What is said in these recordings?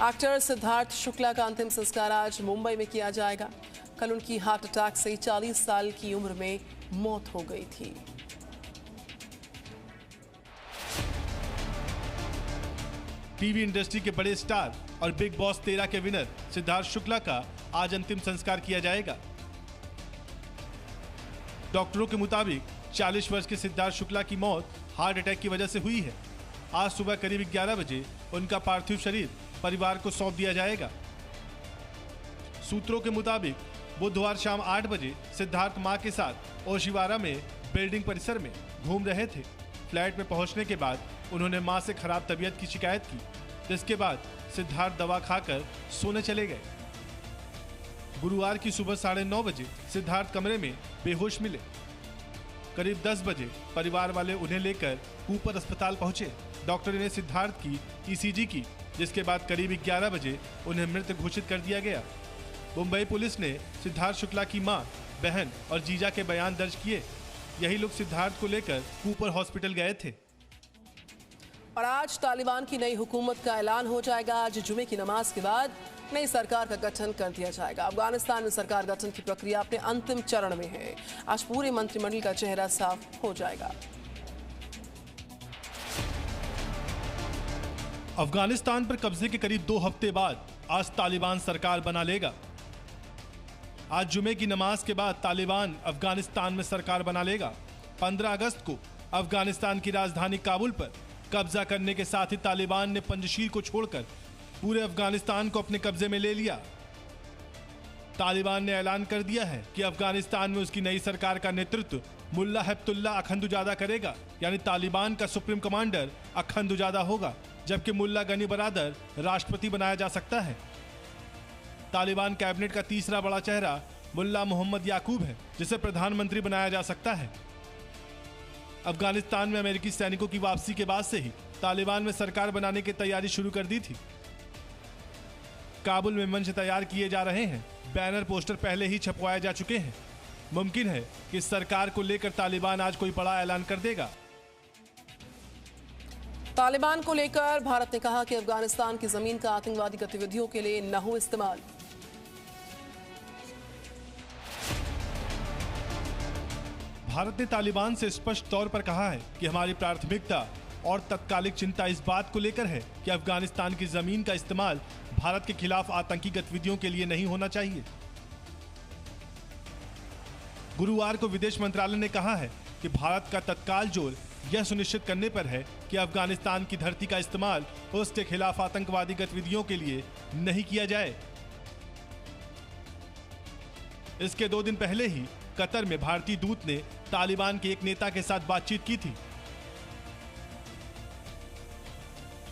Actor Siddharth Shukla का अंतिम संस्कार आज मुंबई में किया जाएगा। कल उनकी हार्ट अटैक से 40 साल की उम्र में मौत हो गई थी। टीवी इंडस्ट्री के बड़े स्टार और बिग बॉस 13 के विनर सिद्धार्थ शुक्ला का आज अंतिम संस्कार किया जाएगा। डॉक्टरों के मुताबिक 40 वर्ष के सिद्धार्थ शुक्ला की मौत हार्ट अटैक की वजह से हुई है। आज सुबह करीब 11 बजे उनका पार्थिव शरीर परिवार को सौंप दिया जाएगा। सूत्रों के मुताबिक बुधवार शाम 8 बजे सिद्धार्थ मां के साथ ओशिवारा में बिल्डिंग परिसर में घूम रहे थे। फ्लैट में पहुंचने के बाद उन्होंने मां से खराब तबीयत की शिकायत की, जिसके बाद सिद्धार्थ दवा खाकर सोने चले गए। गुरुवार की सुबह 9:30 बजे सिद्धार्थ कमरे में बेहोश मिले। करीब 10 बजे परिवार वाले उन्हें लेकर कूपर अस्पताल पहुंचे। डॉक्टर ने सिद्धार्थ की ईसीजी की, जिसके बाद करीब 11 बजे उन्हें मृत घोषित कर दिया गया। मुंबई पुलिस ने सिद्धार्थ शुक्ला की मां, बहन और जीजा के बयान दर्ज किए। यही लोग सिद्धार्थ को लेकर कूपर हॉस्पिटल गए थे। और आज तालिबान की नई हुकूमत का ऐलान हो जाएगा। आज जुमे की नमाज के बाद नई सरकार का गठन कर दिया जाएगा। अफगानिस्तान में सरकार गठन की प्रक्रिया अपने अंतिम चरण में है। आज पूरे मंत्रिमंडल का चेहरा साफ हो जाएगा। अफगानिस्तान पर कब्जे के करीब 2 हफ्ते बाद आज तालिबान सरकार बना लेगा। आज जुमे की नमाज के बाद तालिबान अफगानिस्तान में सरकार बना लेगा। 15 अगस्त को अफगानिस्तान की राजधानी काबुल पर कब्जा करने के साथ ही तालिबान ने पंजशीर को छोड़कर पूरे अफगानिस्तान को अपने कब्जे में ले लिया। तालिबान ने ऐलान कर दिया है कि अफगानिस्तान में उसकी नई सरकार का नेतृत्व मुल्ला हैबतुल्लाह अखंदुजादा करेगा, यानी तालिबान का सुप्रीम कमांडर अखंदुजादा होगा, जबकि मुल्ला गनी बरादर राष्ट्रपति बनाया जा सकता है। तालिबान कैबिनेट का तीसरा बड़ा चेहरा मुल्ला मोहम्मद याकूब है, जिसे प्रधानमंत्री बनाया जा सकता है। अफगानिस्तान में अमेरिकी सैनिकों की वापसी के बाद से ही तालिबान में सरकार बनाने की तैयारी शुरू कर दी थी। काबुल में मंच तैयार किए जा रहे हैं। बैनर पोस्टर पहले ही छपवाए जा चुके हैं। मुमकिन है कि इस सरकार को लेकर तालिबान आज कोई बड़ा ऐलान कर देगा। तालिबान को लेकर भारत ने कहा कि अफगानिस्तान की जमीन का आतंकवादी गतिविधियों के लिए न हो इस्तेमाल। भारत ने तालिबान से स्पष्ट तौर पर कहा है कि हमारी प्राथमिकता और तत्कालिक चिंता इस बात को लेकर है कि अफगानिस्तान की जमीन का इस्तेमाल भारत के खिलाफ आतंकी गतिविधियों के लिए नहीं होना चाहिए। गुरुवार को विदेश मंत्रालय ने कहा है कि भारत का तत्काल जोर यह सुनिश्चित करने पर है कि अफगानिस्तान की धरती का इस्तेमाल उसके खिलाफ आतंकवादी गतिविधियों के लिए नहीं किया जाए। इसके 2 दिन पहले ही कतर में भारतीय दूत ने तालिबान के एक नेता के साथ बातचीत की थी।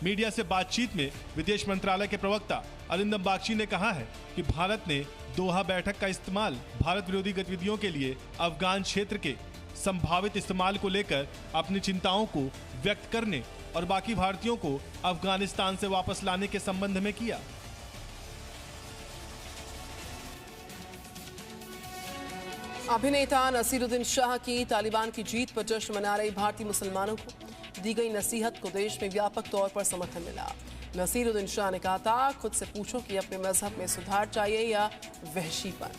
मीडिया से बातचीत में विदेश मंत्रालय के प्रवक्ता अरिंदम बागची ने कहा है कि भारत ने दोहा बैठक का इस्तेमाल भारत विरोधी गतिविधियों के लिए अफगान क्षेत्र के संभावित इस्तेमाल को लेकर अपनी चिंताओं को व्यक्त करने और बाकी भारतीयों को अफगानिस्तान से वापस लाने के संबंध में किया। अभिनेता नसीरुद्दीन शाह की तालिबान की जीत पर जश्न मना रही भारतीय मुसलमानों को दी गई नसीहत को देश में व्यापक तौर पर समर्थन मिला। नसीरुद्दीन शाह ने कहा था, खुद से पूछो कि अपने मजहब में सुधार चाहिए या वहशीपन।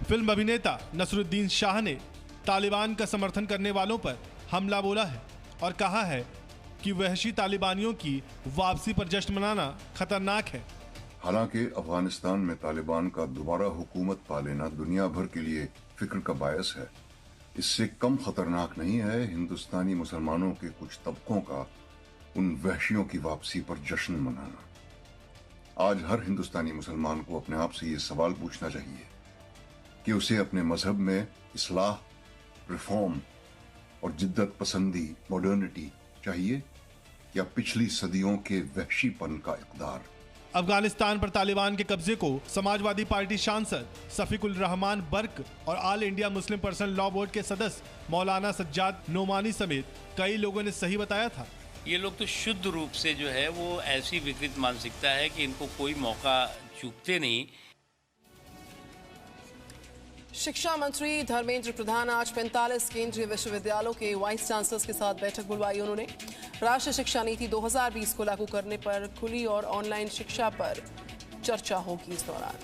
फिल्म अभिनेता नसीरुद्दीन शाह ने तालिबान का समर्थन करने वालों पर हमला बोला है और कहा है कि वहशी तालिबानियों की वापसी पर जश्न मनाना खतरनाक है। हालांकि अफगानिस्तान में तालिबान का दोबारा हुकूमत पा लेना दुनिया भर के लिए फिक्र का बायस है, इससे कम खतरनाक नहीं है हिंदुस्तानी मुसलमानों के कुछ तबकों का उन वहशियों की वापसी पर जश्न मनाना। आज हर हिंदुस्तानी मुसलमान को अपने आप से ये सवाल पूछना चाहिए कि उसे अपने मजहब में इस्लाह, रिफॉर्म और जिद्दत पसंदी, मॉडर्निटी चाहिए या पिछली सदियों के वहशीपन का इक़दार। अफगानिस्तान पर तालिबान के कब्जे को समाजवादी पार्टी सांसद सफीकुल रहमान बर्क और all India Muslim personal law board के सदस्य मौलाना सज्जाद नोमानी समेत कई लोगों ने सही बताया था। ये लोग तो शुद्ध रूप से जो है वो ऐसी विकृत मानसिकता है कि इनको कोई मौका चूकते नहीं। शिक्षा मंत्री धर्मेंद्र प्रधान आज 45 केंद्रीय विश्वविद्यालयों के वाइस चांसलर्स के साथ बैठक बुलवाई। उन्होंने राष्ट्रीय शिक्षा नीति 2020 को लागू करने पर, खुली और ऑनलाइन शिक्षा पर चर्चा होगी। इस दौरान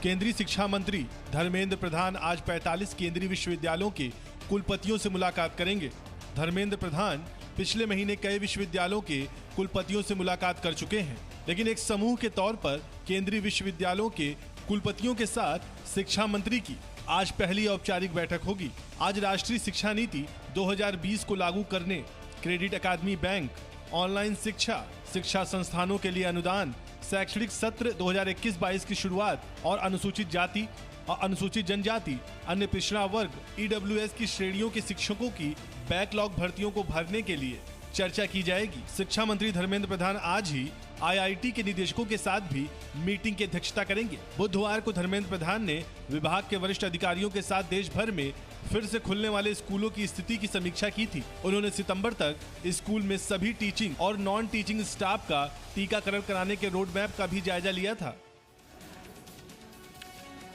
केंद्रीय शिक्षा मंत्री धर्मेंद्र प्रधान आज 45 केंद्रीय विश्वविद्यालयों के कुलपतियों से मुलाकात करेंगे। धर्मेंद्र प्रधान पिछले महीने कई विश्वविद्यालयों के कुलपतियों से मुलाकात कर चुके हैं, लेकिन एक समूह के तौर पर केंद्रीय विश्वविद्यालयों के कुलपतियों के साथ शिक्षा मंत्री की आज पहली औपचारिक बैठक होगी। आज राष्ट्रीय शिक्षा नीति 2020 को लागू करने, क्रेडिट अकादमी बैंक, ऑनलाइन शिक्षा, शिक्षा संस्थानों के लिए अनुदान, शैक्षणिक सत्र 2021-22 की शुरुआत और अनुसूचित जाति और अनुसूचित जनजाति, अन्य पिछड़ा वर्ग, ईडब्ल्यूएस की श्रेणियों के शिक्षकों की बैकलॉग भर्तियों को भरने के लिए चर्चा की जाएगी। शिक्षा मंत्री धर्मेंद्र प्रधान आज ही आईआईटी के निदेशकों के साथ भी मीटिंग की अध्यक्षता करेंगे। बुधवार को धर्मेंद्र प्रधान ने विभाग के वरिष्ठ अधिकारियों के साथ देश भर में फिर से खुलने वाले स्कूलों की स्थिति की समीक्षा की थी। उन्होंने सितंबर तक स्कूल में सभी टीचिंग और नॉन टीचिंग स्टाफ का टीकाकरण कराने के रोड मैप का भी जायजा लिया था।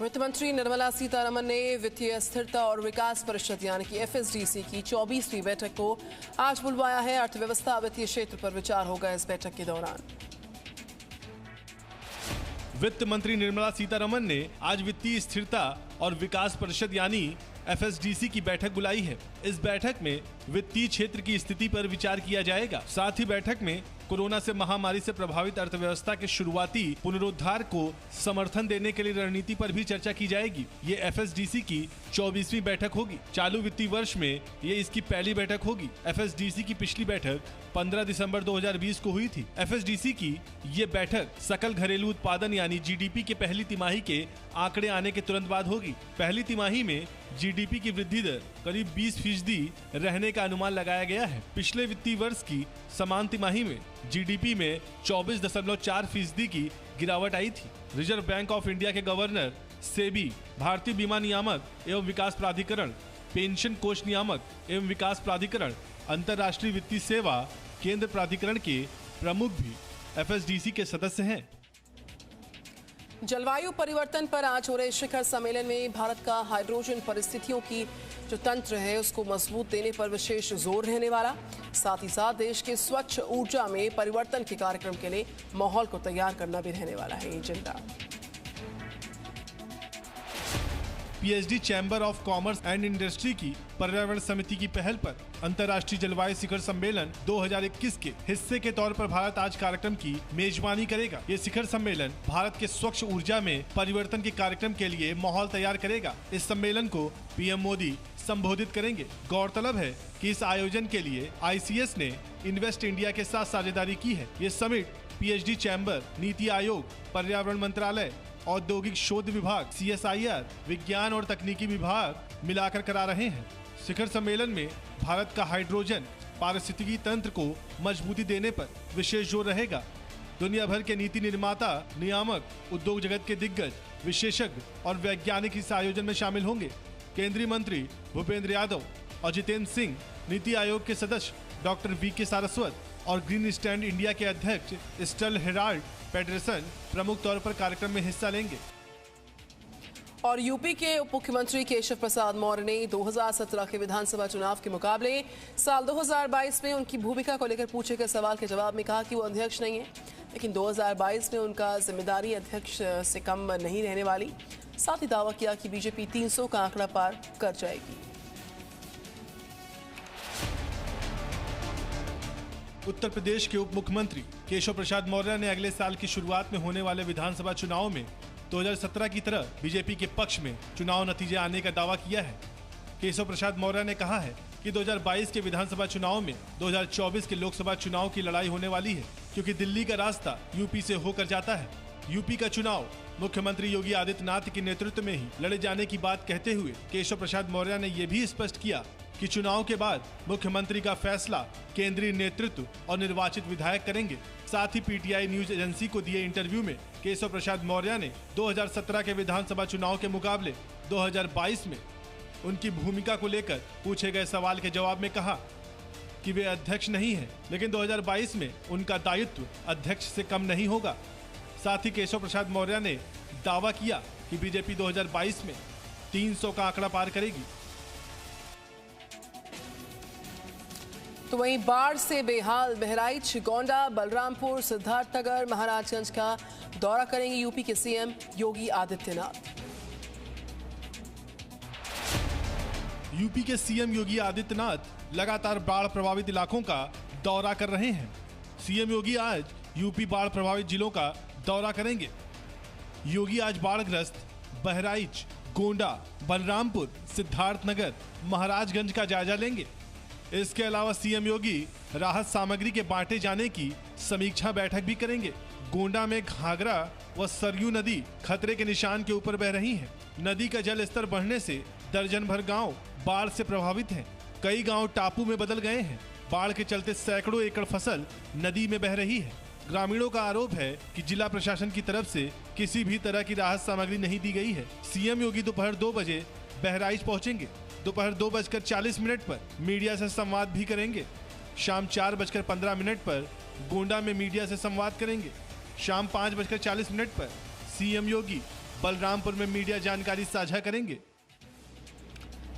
वित्त मंत्री निर्मला सीतारमण ने वित्तीय स्थिरता और विकास परिषद यानी कि एफएसडीसी की 24वीं बैठक को आज बुलवाया है। अर्थव्यवस्था वित्तीय क्षेत्र पर विचार होगा इस बैठक के दौरान। वित्त मंत्री निर्मला सीतारमण ने आज वित्तीय स्थिरता और विकास परिषद यानी एफएसडीसी की बैठक बुलाई है। इस बैठक में वित्तीय क्षेत्र की स्थिति पर विचार किया जाएगा। साथ ही बैठक में कोरोना से महामारी से प्रभावित अर्थव्यवस्था के शुरुआती पुनरुद्धार को समर्थन देने के लिए रणनीति पर भी चर्चा की जाएगी। ये एफएसडीसी की 24वीं बैठक होगी। चालू वित्तीय वर्ष में ये इसकी पहली बैठक होगी। एफएसडीसी की पिछली बैठक 15 दिसंबर 2020 को हुई थी। एफएसडीसी की ये बैठक सकल घरेलू उत्पादन यानी जीडीपी के पहली तिमाही के आंकड़े आने के तुरंत बाद होगी। पहली तिमाही में जीडीपी की वृद्धि दर करीब 20% रहने का अनुमान लगाया गया है। पिछले वित्तीय वर्ष की समान तिमाही में जीडीपी में 24.4% की गिरावट आई थी। रिजर्व बैंक ऑफ इंडिया के गवर्नर, सेबी, भारतीय बीमा नियामक एवं विकास प्राधिकरण, पेंशन कोष नियामक एवं विकास प्राधिकरण, अंतर्राष्ट्रीय वित्तीय सेवा केंद्र प्राधिकरण के प्रमुख भी एफएसडीसी के सदस्य हैं। जलवायु परिवर्तन पर आज हो रहे शिखर सम्मेलन में भारत का हाइड्रोजन परिस्थितियों की जो तंत्र है उसको मजबूत देने पर विशेष जोर रहने वाला, साथ ही साथ देश के स्वच्छ ऊर्जा में परिवर्तन के कार्यक्रम के लिए माहौल को तैयार करना भी रहने वाला है agenda. PhD chamber of commerce and industry की पर्यावरण समिति की पहल पर अंतर्राष्ट्रीय जलवायु शिखर सम्मेलन 2021 के हिस्से के तौर पर भारत आज कार्यक्रम की मेजबानी करेगा। ये शिखर सम्मेलन भारत के स्वच्छ ऊर्जा में परिवर्तन के कार्यक्रम के लिए माहौल तैयार करेगा। इस सम्मेलन को पीएम मोदी संबोधित करेंगे। गौरतलब है कि इस आयोजन के लिए आईसीएस ने इन्वेस्ट इंडिया के साथ साझेदारी की है। ये summit PhD chamber, NITI Aayog, पर्यावरण मंत्रालय, औद्योगिक शोध विभाग, सीएसआईआर, विज्ञान और तकनीकी विभाग मिलाकर करा रहे हैं। शिखर सम्मेलन में भारत का हाइड्रोजन पारिस्थितिकी तंत्र को मजबूती देने पर विशेष जोर रहेगा। दुनिया भर के नीति निर्माता, नियामक, उद्योग जगत के दिग्गज, विशेषज्ञ और वैज्ञानिक इस आयोजन में शामिल होंगे। केंद्रीय मंत्री भूपेंद्र यादव और जितेंद्र सिंह, नीति आयोग के सदस्य डॉक्टर वीके सारस्वत और ग्रीन स्टैंड इंडिया के अध्यक्ष स्टल हेराल्ड पेडरसन प्रमुख तौर पर कार्यक्रम में हिस्सा लेंगे। और यूपी के उप मुख्यमंत्री केशव प्रसाद मौर्य ने 2017 के विधानसभा चुनाव के मुकाबले साल 2022 में उनकी भूमिका को लेकर पूछे गए सवाल के जवाब में कहा कि वो अध्यक्ष नहीं है, लेकिन 2022 में उनका जिम्मेदारी अध्यक्ष से कम नहीं रहने वाली। साथ ही दावा किया कि बीजेपी 300 का आंकड़ा पार कर जाएगी। उत्तर प्रदेश के उप मुख्यमंत्री केशव प्रसाद मौर्य ने अगले साल की शुरुआत में होने वाले विधानसभा चुनाव में 2017 की तरह बीजेपी के पक्ष में चुनाव नतीजे आने का दावा किया है। केशव प्रसाद मौर्य ने कहा है कि 2022 के विधानसभा चुनाव में 2024 के लोकसभा चुनाव की लड़ाई होने वाली है, क्योंकि दिल्ली का रास्ता यूपी से होकर जाता है। यूपी का चुनाव मुख्यमंत्री योगी आदित्यनाथ के नेतृत्व में ही लड़े जाने की बात कहते हुए केशव प्रसाद मौर्य ने यह भी स्पष्ट किया कि चुनाव के बाद मुख्यमंत्री का फैसला केंद्रीय नेतृत्व और निर्वाचित विधायक करेंगे। साथ ही पीटीआई न्यूज एजेंसी को दिए इंटरव्यू में केशव प्रसाद मौर्य ने 2017 के विधानसभा चुनाव के मुकाबले 2022 में उनकी भूमिका को लेकर पूछे गए सवाल के जवाब में कहा कि वे अध्यक्ष नहीं हैं, लेकिन 2022 में उनका दायित्व अध्यक्ष से कम नहीं होगा। साथ ही केशव प्रसाद मौर्य ने दावा किया कि बीजेपी 2022 में 300 का आंकड़ा पार करेगी। तो वहीं बाढ़ से बेहाल बहराइच, गोंडा, बलरामपुर, सिद्धार्थनगर, महाराजगंज का दौरा करेंगे यूपी के सीएम योगी आदित्यनाथ। यूपी के सीएम योगी आदित्यनाथ लगातार बाढ़ प्रभावित इलाकों का दौरा कर रहे हैं। सीएम योगी आज यूपी बाढ़ प्रभावित जिलों का दौरा करेंगे। योगी आज बाढ़ग्रस्त बहराइच, गोंडा, बलरामपुर, सिद्धार्थनगर, महाराजगंज का जायजा लेंगे। इसके अलावा सीएम योगी राहत सामग्री के बांटे जाने की समीक्षा बैठक भी करेंगे। गोंडा में घाघरा व सरयू नदी खतरे के निशान के ऊपर बह रही है। नदी का जल स्तर बढ़ने से दर्जन भर गांव बाढ़ से प्रभावित हैं। कई गांव टापू में बदल गए हैं। बाढ़ के चलते सैकड़ों एकड़ फसल नदी में बह रही है। ग्रामीणों का आरोप है कि जिला प्रशासन की तरफ से किसी भी तरह की राहत सामग्री नहीं दी गई है। सीएम योगी दोपहर 2 बजे बहराइच पहुंचेंगे। दोपहर 2:40 पर मीडिया से संवाद भी करेंगे। शाम 4:15 पर गोंडा में मीडिया से संवाद करेंगे। शाम 5:40 पर सीएम योगी बलरामपुर में मीडिया जानकारी साझा करेंगे।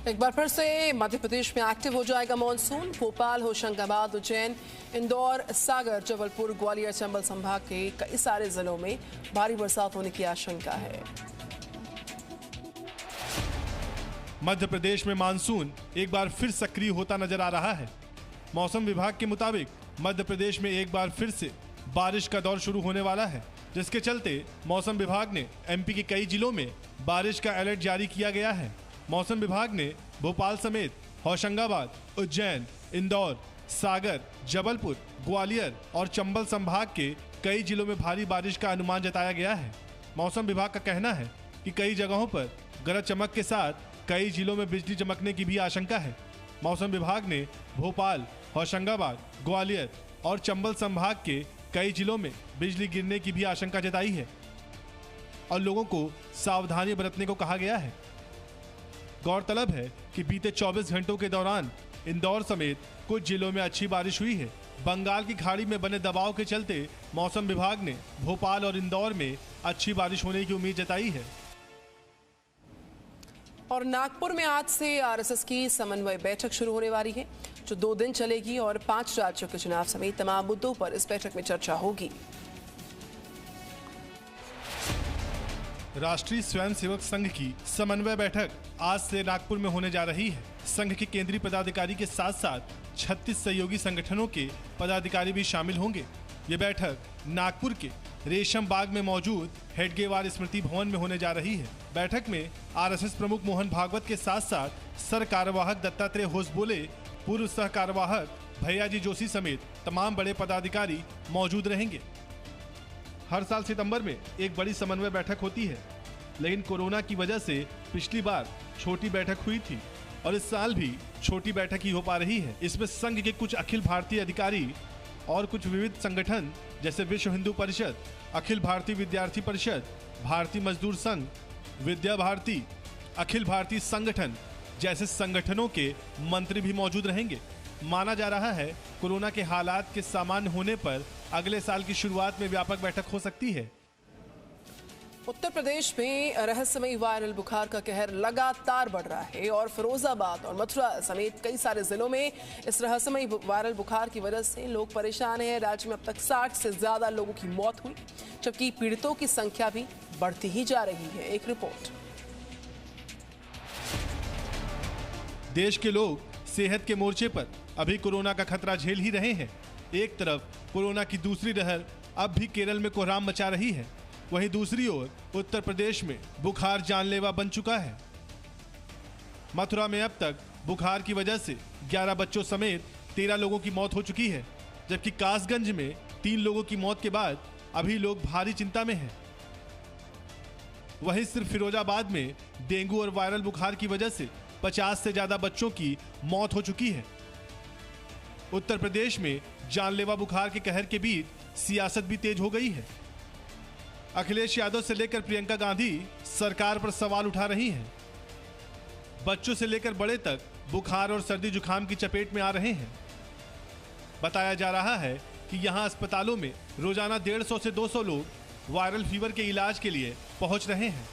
एक बार फिर से मध्य प्रदेश में एक्टिव हो जाएगा मॉनसून। भोपाल, होशंगाबाद, उज्जैन, इंदौर, सागर, जबलपुर, ग्वालियर, चंबल संभाग के कई सारे जिलों में भारी बरसात होने की आशंका है। मध्य प्रदेश में मानसून एक बार फिर सक्रिय होता नजर आ रहा है। मौसम विभाग के मुताबिक मध्य प्रदेश में एक बार फिर से बारिश का दौर शुरू होने वाला है, जिसके चलते मौसम विभाग ने एमपी के कई जिलों में बारिश का अलर्ट जारी किया गया है। मौसम विभाग ने भोपाल समेत होशंगाबाद, उज्जैन, इंदौर, सागर, जबलपुर, ग्वालियर और चंबल संभाग के कई जिलों में भारी बारिश का अनुमान जताया गया है। मौसम विभाग का कहना है कि कई जगहों पर गरज चमक के साथ कई जिलों में बिजली चमकने की भी आशंका है। मौसम विभाग ने भोपाल, होशंगाबाद, ग्वालियर और चंबल संभाग के कई जिलों में बिजली गिरने की भी आशंका जताई है और लोगों को सावधानी बरतने को कहा गया है। गौरतलब है कि बीते 24 घंटों के दौरान इंदौर समेत कुछ जिलों में अच्छी बारिश हुई है। बंगाल की खाड़ी में बने दबाव के चलते मौसम विभाग ने भोपाल और इंदौर में अच्छी बारिश होने की उम्मीद जताई है। और नागपुर में आज से आरएसएस की समन्वय बैठक शुरू होने वाली है, जो 2 दिन चलेगी और 5 राज्यों के चुनाव समेत तमाम मुद्दों पर इस बैठक में चर्चा होगी। राष्ट्रीय स्वयंसेवक संघ की समन्वय बैठक आज से नागपुर में होने जा रही है। संघ के केंद्रीय पदाधिकारी के साथ साथ 36 सहयोगी संगठनों के पदाधिकारी भी शामिल होंगे। ये बैठक नागपुर के रेशम बाग में मौजूद हेडगेवार स्मृति भवन में होने जा रही है। बैठक में आरएसएस प्रमुख मोहन भागवत के साथ साथ सर कार्यवाहक दत्तात्रेय होसबोले, पूर्व सह कार्यवाहक भैयाजी जोशी समेत तमाम बड़े पदाधिकारी मौजूद रहेंगे। हर साल सितंबर में एक बड़ी समन्वय बैठक होती है, लेकिन कोरोना की वजह से पिछली बार छोटी बैठक हुई थी और इस साल भी छोटी बैठक ही हो पा रही है। इसमें संघ के कुछ अखिल भारतीय अधिकारी और कुछ विविध संगठन जैसे विश्व हिंदू परिषद, अखिल भारतीय विद्यार्थी परिषद, भारतीय मजदूर संघ, विद्या भारती, अखिल भारतीय संगठन जैसे संगठनों के मंत्री भी मौजूद रहेंगे। माना जा रहा है कोरोना के हालात के सामान्य होने पर अगले साल की शुरुआत में व्यापक बैठक हो सकती है। उत्तर प्रदेश में रहस्यमयी वायरल बुखार का कहर लगातार बढ़ रहा है और फिरोजाबाद और मथुरा समेत कई सारे जिलों में इस रहस्यमयी वायरल बुखार की वजह से लोग परेशान हैं। राज्य में अब तक 60 से ज्यादा लोगों की मौत हुई, जबकि पीड़ितों की संख्या भी बढ़ती ही जा रही है। एक रिपोर्ट। देश के लोग सेहत के मोर्चे पर अभी कोरोना का खतरा झेल ही रहे हैं। एक तरफ कोरोना की दूसरी लहर अब भी केरल में कोहराम मचा रही है, वहीं दूसरी ओर उत्तर प्रदेश में बुखार जानलेवा बन चुका है। मथुरा में अब तक बुखार की वजह से 11 बच्चों समेत 13 लोगों की मौत हो चुकी है, जबकि कासगंज में 3 लोगों की मौत के बाद अभी लोग भारी चिंता में हैं। वहीं सिर्फ फिरोजाबाद में डेंगू और वायरल बुखार की वजह से 50 से ज्यादा बच्चों की मौत हो चुकी है। उत्तर प्रदेश में जानलेवा बुखार के कहर के बीच सियासत भी तेज हो गई है। अखिलेश यादव से लेकर प्रियंका गांधी सरकार पर सवाल उठा रही हैं। बच्चों से लेकर बड़े तक बुखार और सर्दी जुकाम की चपेट में आ रहे हैं। बताया जा रहा है कि यहां अस्पतालों में रोजाना 150 से 200 लोग वायरल फीवर के इलाज के लिए पहुंच रहे हैं।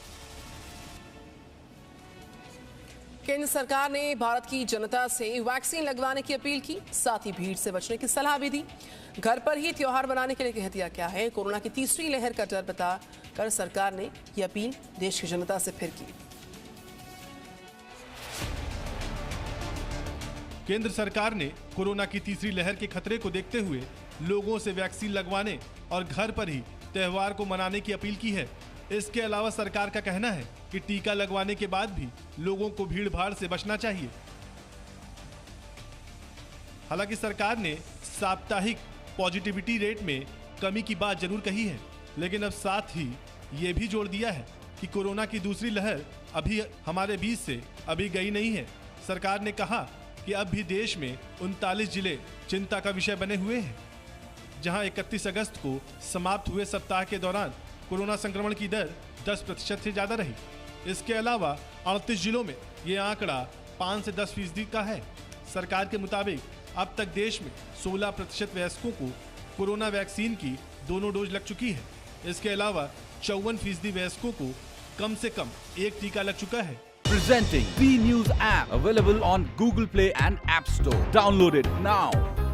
केंद्र सरकार ने भारत की जनता से वैक्सीन लगवाने की अपील की, साथ ही भीड़ से बचने की सलाह भी दी। घर पर ही त्योहार मनाने के लिए कह दिया क्या है। कोरोना की तीसरी लहर का डर बताकर सरकार ने यह अपील देश की जनता से फिर की। केंद्र सरकार ने कोरोना की तीसरी लहर के खतरे को देखते हुए लोगों से वैक्सीन लगवाने और घर पर ही त्योहार को मनाने की अपील की है। इसके अलावा सरकार का कहना है कि टीका लगवाने के बाद भी लोगों को भीड़ भाड़ से बचना चाहिए। हालांकि सरकार ने साप्ताहिक पॉजिटिविटी रेट में कमी की बात जरूर कही है, लेकिन अब साथ ही ये भी जोड़ दिया है कि कोरोना की दूसरी लहर अभी हमारे बीच से अभी गई नहीं है। सरकार ने कहा कि अब भी देश में 39 जिले चिंता का विषय बने हुए हैं, जहां 31 अगस्त को समाप्त हुए सप्ताह के दौरान कोरोना संक्रमण की दर 10% से ज्यादा रही। इसके अलावा 38 जिलों में ये आंकड़ा 5 से 10% का है। सरकार के मुताबिक अब तक देश में 16% वयस्कों को कोरोना वैक्सीन की दोनों डोज लग चुकी है। इसके अलावा 54% वयस्कों को कम से कम एक टीका लग चुका है। Presenting B News app, available on Google Play and App Store. Download it now.